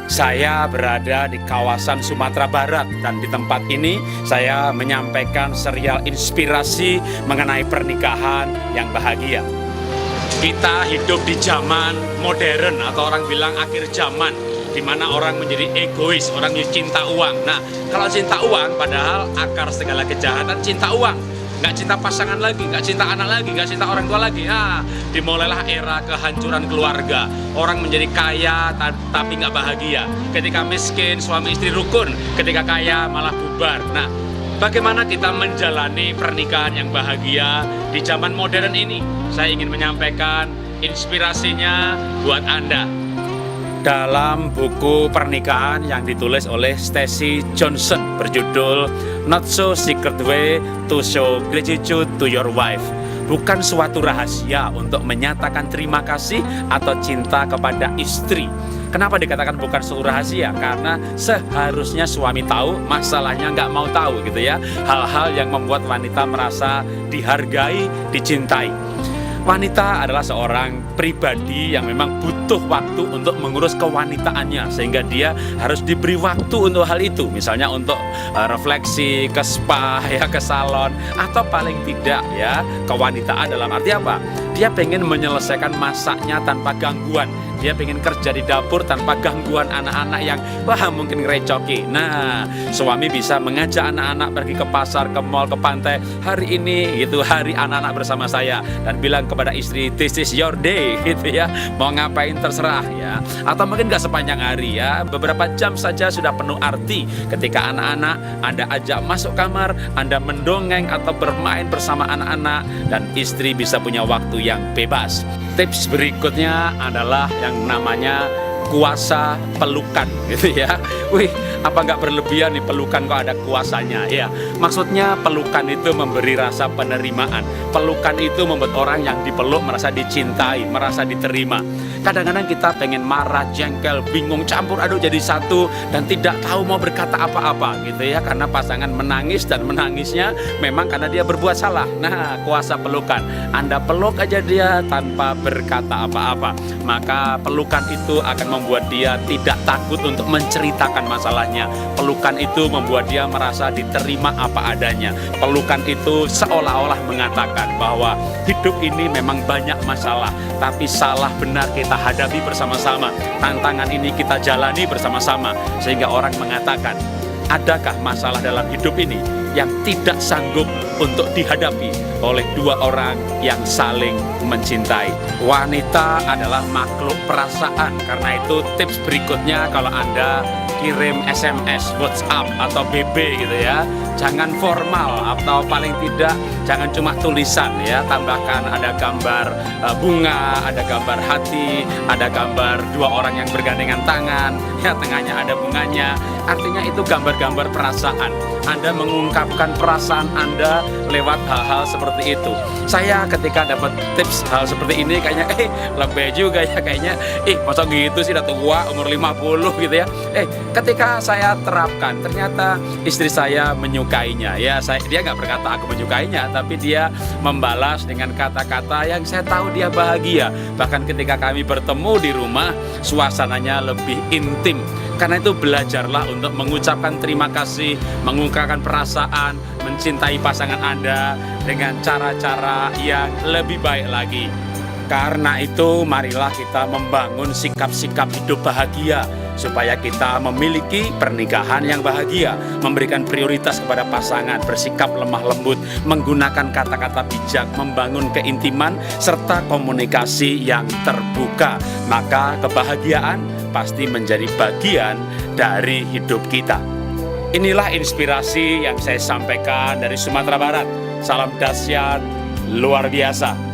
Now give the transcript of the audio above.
Saya berada di kawasan Sumatera Barat dan di tempat ini saya menyampaikan serial inspirasi mengenai pernikahan yang bahagia. Kita hidup di zaman modern atau orang bilang akhir zaman, di mana orang menjadi egois, orang cinta uang. Nah, kalau cinta uang, padahal akar segala kejahatan cinta uang. Nggak cinta pasangan lagi, nggak cinta anak lagi, nggak cinta orang tua lagi. Nah, dimulailah era kehancuran keluarga. Orang menjadi kaya tapi nggak bahagia. Ketika miskin, suami istri rukun. Ketika kaya, malah bubar. Nah, bagaimana kita menjalani pernikahan yang bahagia di zaman modern ini? Saya ingin menyampaikan inspirasinya buat Anda. Dalam buku pernikahan yang ditulis oleh Stacy Johnson berjudul Not So Secret Way to Show Gratitude to Your Wife. Bukan suatu rahasia untuk menyatakan terima kasih atau cinta kepada istri. Kenapa dikatakan bukan suatu rahasia? Karena seharusnya suami tahu, masalahnya nggak mau tahu gitu ya. Hal-hal yang membuat wanita merasa dihargai, dicintai. Wanita adalah seorang pribadi yang memang butuh waktu untuk mengurus kewanitaannya, sehingga dia harus diberi waktu untuk hal itu, misalnya untuk refleksi, ke spa, ya, ke salon, atau paling tidak ya kewanitaan dalam arti apa? Dia pengen menyelesaikan masaknya tanpa gangguan. Dia pengen kerja di dapur tanpa gangguan anak-anak yang mungkin ngerecoki. Nah, suami bisa mengajak anak-anak pergi ke pasar, ke mall, ke pantai. Hari ini gitu, hari anak-anak bersama saya, dan bilang kepada istri, this is your day gitu ya. Mau ngapain terserah ya. Atau mungkin gak sepanjang hari ya, beberapa jam saja sudah penuh arti ketika anak-anak Anda ajak masuk kamar, Anda mendongeng atau bermain bersama anak-anak, dan istri bisa punya waktu yang bebas. Tips berikutnya adalah yang namanya kuasa pelukan gitu ya. Wih, apa nggak berlebihan nih pelukan kok ada kuasanya ya. Maksudnya pelukan itu memberi rasa penerimaan. Pelukan itu membuat orang yang dipeluk merasa dicintai, merasa diterima. Kadang-kadang kita pengen marah, jengkel, bingung, campur aduk jadi satu dan tidak tahu mau berkata apa-apa gitu ya, karena pasangan menangis dan menangisnya memang karena dia berbuat salah. Nah, kuasa pelukan. Anda peluk aja dia tanpa berkata apa-apa. Maka pelukan itu akan membuat dia tidak takut untuk menceritakan masalahnya. Pelukan itu membuat dia merasa diterima apa adanya. Pelukan itu seolah-olah mengatakan bahwa hidup ini memang banyak masalah, tapi salah benar kita hadapi bersama-sama. Tantangan ini kita jalani bersama-sama, sehingga orang mengatakan, adakah masalah dalam hidup ini yang tidak sanggup untuk dihadapi oleh dua orang yang saling mencintai? Wanita adalah makhluk perasaan. Karena itu tips berikutnya, kalau Anda kirim SMS, WhatsApp atau BB gitu ya, jangan formal, atau paling tidak jangan cuma tulisan ya. Tambahkan ada gambar bunga, ada gambar hati, ada gambar dua orang yang bergandengan tangan ya, tengahnya ada bunganya. Artinya itu gambar-gambar perasaan. Anda mengungkapkan perasaan Anda lewat hal-hal seperti itu. Saya ketika dapat tips hal seperti ini kayaknya lebih juga ya, kayaknya masa gitu sih, udah tua umur 50 gitu ya. Ketika saya terapkan, ternyata istri saya menyukainya ya. Dia nggak berkata aku menyukainya, tapi dia membalas dengan kata-kata yang saya tahu dia bahagia. Bahkan ketika kami bertemu di rumah, suasananya lebih intim. Karena itu belajarlah untuk mengucapkan terima kasih, mengungkapkan perasaan, mencintai pasangan Anda dengan cara-cara yang lebih baik lagi. Karena itu marilah kita membangun sikap-sikap hidup bahagia, supaya kita memiliki pernikahan yang bahagia, memberikan prioritas kepada pasangan, bersikap lemah lembut, menggunakan kata-kata bijak, membangun keintiman, serta komunikasi yang terbuka. Maka kebahagiaan pasti menjadi bagian dari hidup kita. Inilah inspirasi yang saya sampaikan dari Sumatera Barat. Salam dahsyat luar biasa.